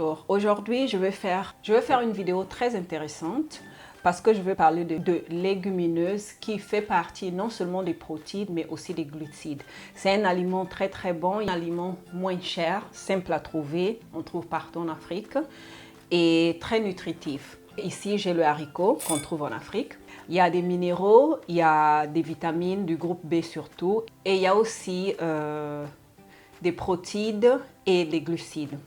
Alors, aujourd'hui, je vais faire une vidéo très intéressante parce que je vais parler de légumineuses qui fait partie non seulement des protéines, mais aussi des glucides. C'est un aliment très très bon, un aliment moins cher, simple à trouver, on trouve partout en Afrique et très nutritif. Ici, j'ai le haricot qu'on trouve en Afrique. Il y a des minéraux, il y a des vitamines du groupe B surtout, et il y a aussi des protéines et des glucides.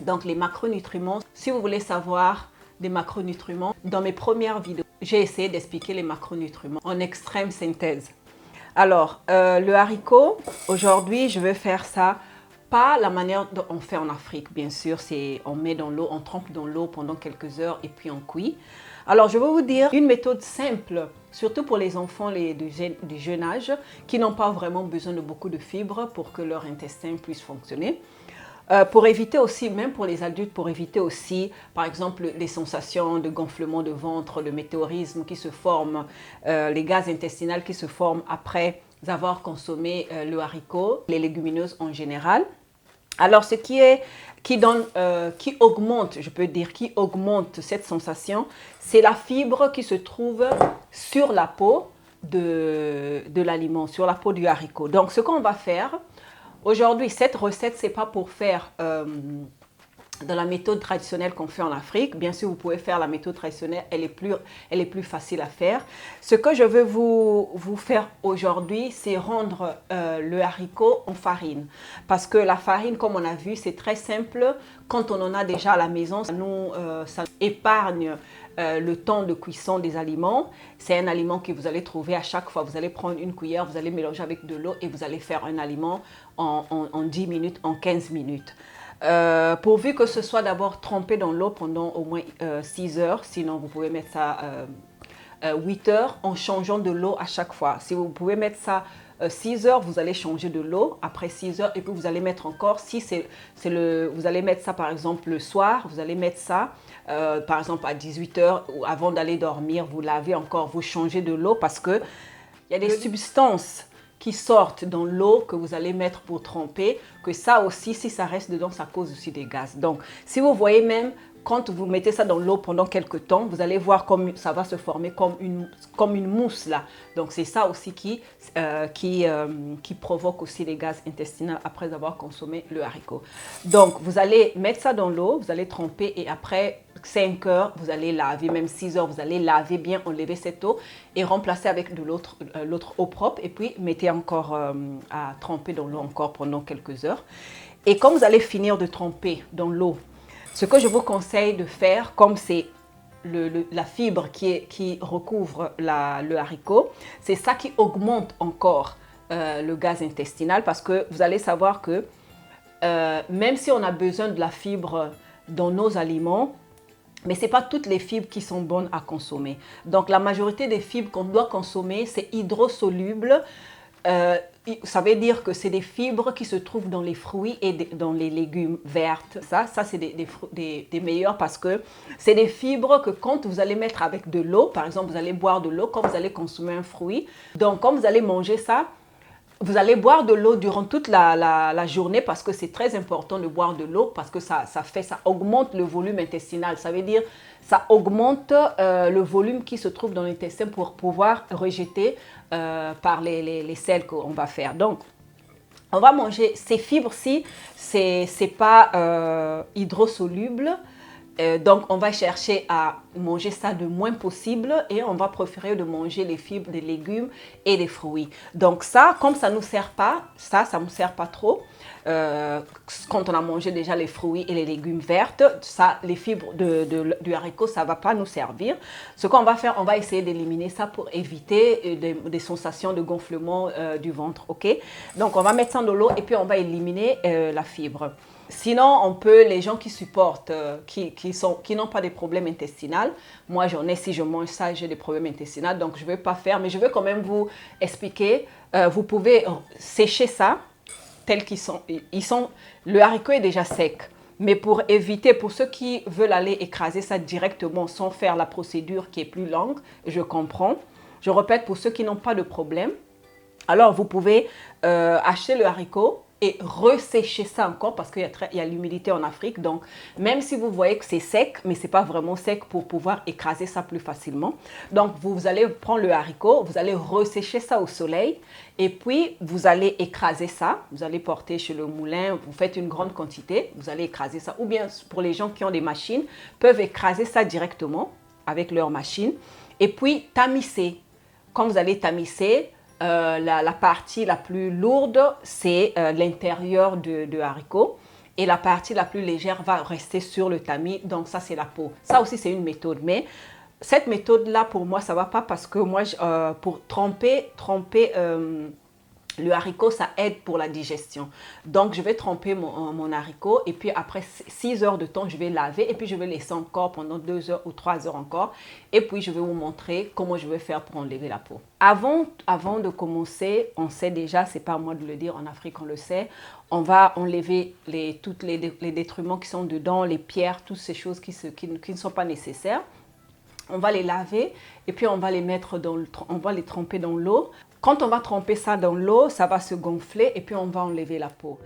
Donc les macronutriments, si vous voulez savoir des macronutriments, dans mes premières vidéos, j'ai essayé d'expliquer les macronutriments en extrême synthèse. Alors, le haricot, aujourd'hui, je vais faire ça pas la manière dont on fait en Afrique, bien sûr, c'est on met dans l'eau, on trempe dans l'eau pendant quelques heures et puis on cuit. Alors, je vais vous dire une méthode simple, surtout pour les enfants du jeune âge, qui n'ont pas vraiment besoin de beaucoup de fibres pour que leur intestin puisse fonctionner. Pour éviter aussi, même pour les adultes, pour éviter aussi, par exemple, les sensations de gonflement de ventre, de météorisme qui se forment, les gaz intestinaux qui se forment après avoir consommé le haricot, les légumineuses en général. Alors, ce qui augmente, je peux dire, qui augmente cette sensation, c'est la fibre qui se trouve sur la peau de l'aliment, sur la peau du haricot. Donc, ce qu'on va faire, aujourd'hui, cette recette, ce n'est pas pour faire dans la méthode traditionnelle qu'on fait en Afrique. Bien sûr, vous pouvez faire la méthode traditionnelle, elle est plus facile à faire. Ce que je veux vous faire aujourd'hui, c'est rendre le haricot en farine. Parce que la farine, comme on a vu, c'est très simple. Quand on en a déjà à la maison, ça épargne le temps de cuisson des aliments. C'est un aliment que vous allez trouver à chaque fois. Vous allez prendre une cuillère, vous allez mélanger avec de l'eau et vous allez faire un aliment en 10 minutes, en 15 minutes. Pourvu que ce soit d'abord trempé dans l'eau pendant au moins 6 heures, sinon vous pouvez mettre ça 8 heures en changeant de l'eau à chaque fois. Si vous pouvez mettre ça 6 heures, vous allez changer de l'eau après 6 heures et puis vous allez mettre encore, vous allez mettre ça par exemple le soir, vous allez mettre ça par exemple à 18 heures ou avant d'aller dormir, vous lavez encore, vous changez de l'eau parce que il y a des substances qui sortent dans l'eau que vous allez mettre pour tremper, que ça aussi, si ça reste dedans, ça cause aussi des gaz. Donc, si vous voyez même, quand vous mettez ça dans l'eau pendant quelques temps, vous allez voir comme ça va se former comme une mousse là. Donc, c'est ça aussi qui provoque aussi les gaz intestinaux après avoir consommé le haricot. Donc, vous allez mettre ça dans l'eau, vous allez tremper et après 5 heures, vous allez laver, même 6 heures, vous allez laver bien, enlever cette eau et remplacer avec de l'autre eau propre et puis mettez encore à tremper dans l'eau encore pendant quelques heures. Et quand vous allez finir de tremper dans l'eau, ce que je vous conseille de faire, comme c'est la fibre qui recouvre le haricot, c'est ça qui augmente encore le gaz intestinal parce que vous allez savoir que même si on a besoin de la fibre dans nos aliments, mais ce n'est pas toutes les fibres qui sont bonnes à consommer. Donc, la majorité des fibres qu'on doit consommer, c'est hydrosoluble. Ça veut dire que c'est des fibres qui se trouvent dans les fruits et dans les légumes verts. Ça c'est des meilleurs parce que c'est des fibres que quand vous allez mettre avec de l'eau, par exemple, vous allez boire de l'eau quand vous allez consommer un fruit. Donc, quand vous allez manger ça, vous allez boire de l'eau durant toute la journée parce que c'est très important de boire de l'eau parce que ça augmente le volume intestinal. Ça veut dire ça augmente le volume qui se trouve dans l'intestin pour pouvoir rejeter par les selles qu'on va faire. Donc, on va manger ces fibres-ci, c'est pas hydrosoluble. Donc, on va chercher à manger ça le moins possible et on va préférer de manger les fibres des légumes et des fruits. Donc ça, comme ça ne nous sert pas, ça ne nous sert pas trop. Quand on a mangé déjà les fruits et les légumes verts, ça, les fibres du haricot, ça ne va pas nous servir. Ce qu'on va faire, on va essayer d'éliminer ça pour éviter des sensations de gonflement du ventre. Ok? Donc, on va mettre ça dans l'eau et puis on va éliminer la fibre. Sinon, on peut, les gens qui supportent, qui n'ont pas de problèmes intestinaux, moi j'en ai, si je mange ça, j'ai des problèmes intestinaux, donc je ne vais pas faire, mais je vais quand même vous expliquer. Vous pouvez sécher ça, tels qu'ils sont. Le haricot est déjà sec, mais pour éviter, pour ceux qui veulent aller écraser ça directement sans faire la procédure qui est plus longue, je comprends. Je répète, pour ceux qui n'ont pas de problème, alors vous pouvez acheter le haricot et ressécher ça encore parce qu'il y a l'humidité en Afrique. Donc, même si vous voyez que c'est sec, mais ce n'est pas vraiment sec pour pouvoir écraser ça plus facilement. Donc, vous allez prendre le haricot, vous allez ressécher ça au soleil et puis vous allez écraser ça. Vous allez porter chez le moulin, vous faites une grande quantité, vous allez écraser ça. Ou bien pour les gens qui ont des machines, peuvent écraser ça directement avec leur machine. Et puis tamiser. Quand vous allez tamiser, la partie la plus lourde, c'est l'intérieur de haricot. Et la partie la plus légère va rester sur le tamis. Donc ça, c'est la peau. Ça aussi, c'est une méthode. Mais cette méthode-là, pour moi, ça ne va pas parce que moi, pour tremper le haricot, ça aide pour la digestion. Donc, je vais tremper mon haricot et puis après 6 heures de temps, je vais laver et puis je vais laisser encore pendant 2 heures ou 3 heures encore. Et puis, je vais vous montrer comment je vais faire pour enlever la peau. Avant de commencer, on sait déjà, c'est pas à moi de le dire, en Afrique, on le sait, on va enlever tous les détruiments qui sont dedans, les pierres, toutes ces choses qui ne sont pas nécessaires. On va les laver et puis on va les mettre on va les tremper dans l'eau. Quand on va tremper ça dans l'eau, ça va se gonfler et puis on va enlever la peau.